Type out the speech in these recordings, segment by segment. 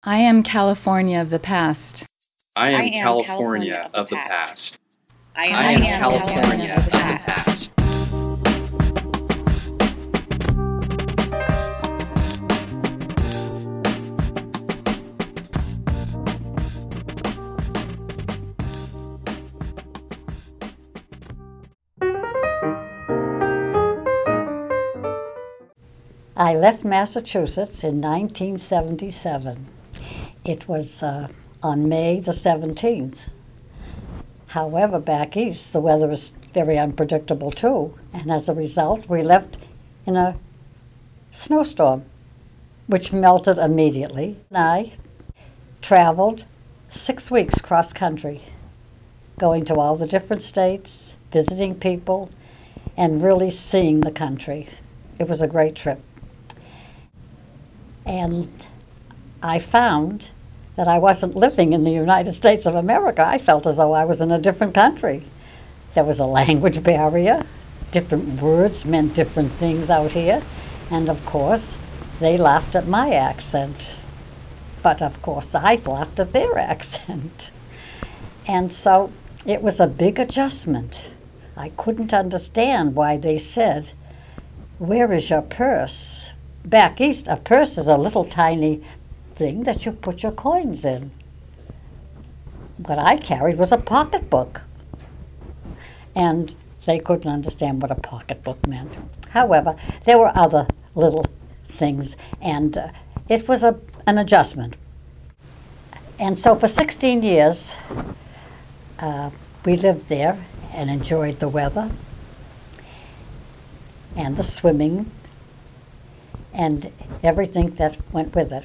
I am California of the past. I am California of the past. I am California of the past. I left Massachusetts in 1977. It was on May the 17th. However, back east, the weather is very unpredictable too, and as a result, we left in a snowstorm, which melted immediately. And I traveled 6 weeks cross-country, going to all the different states, visiting people, and really seeing the country. It was a great trip. And I found that I wasn't living in the United States of America. I felt as though I was in a different country. There was a language barrier. Different words meant different things out here. And of course, they laughed at my accent. But of course, I laughed at their accent. And so it was a big adjustment. I couldn't understand why they said, "Where is your purse?" Back east, a purse is a little tiny thing that you put your coins in. What I carried was a pocketbook. And they couldn't understand what a pocketbook meant. However, there were other little things, and it was an adjustment. And so for 16 years, we lived there and enjoyed the weather and the swimming and everything that went with it.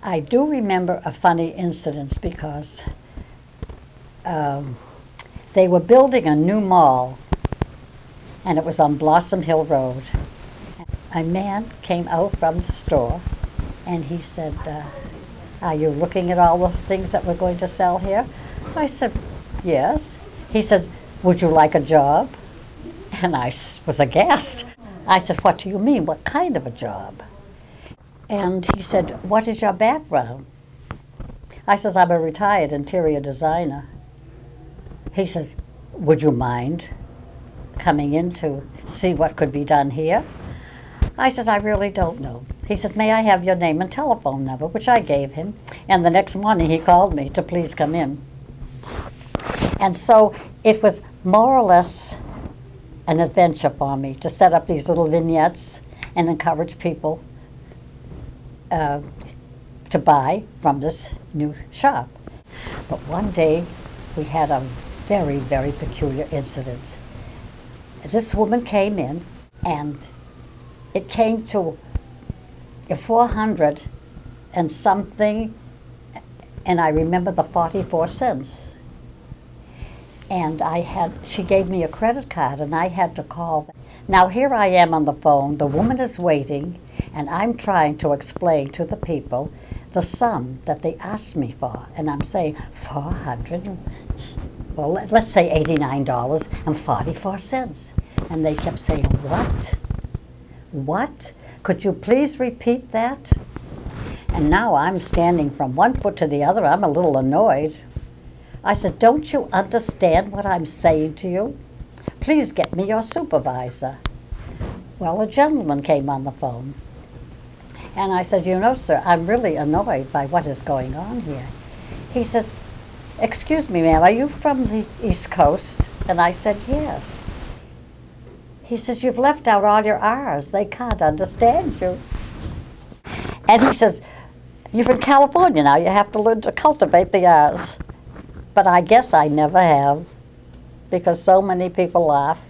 I do remember a funny incident because they were building a new mall, and it was on Blossom Hill Road. A man came out from the store, and he said, "Are you looking at all the things that we're going to sell here?" I said, "Yes." He said, "Would you like a job?" And I was aghast. I said, "What do you mean? What kind of a job?" And he said, "What is your background?" I says, "I'm a retired interior designer." He says, "Would you mind coming in to see what could be done here?" I says, "I really don't know." He said, "May I have your name and telephone number?" Which I gave him. And the next morning he called me to please come in. And so it was more or less an adventure for me to set up these little vignettes and encourage people to buy from this new shop. But one day we had a very, very peculiar incident. This woman came in, and it came to 400 and something, and I remember the 44 cents. And she gave me a credit card, and I had to call. Now here I am on the phone, the woman is waiting, and I'm trying to explain to the people the sum that they asked me for. And I'm saying 400, well, let's say $89.44. And they kept saying, "What? What? Could you please repeat that?" And now I'm standing from one foot to the other. I'm a little annoyed. I said, "Don't you understand what I'm saying to you? Please get me your supervisor." Well, a gentleman came on the phone. And I said, "You know, sir, I'm really annoyed by what is going on here." He said, "Excuse me, ma'am, are you from the East Coast?" And I said, "Yes." He says, "You've left out all your R's. They can't understand you." And he says, "You're in California now. You have to learn to cultivate the R's." But I guess I never have, because so many people laugh.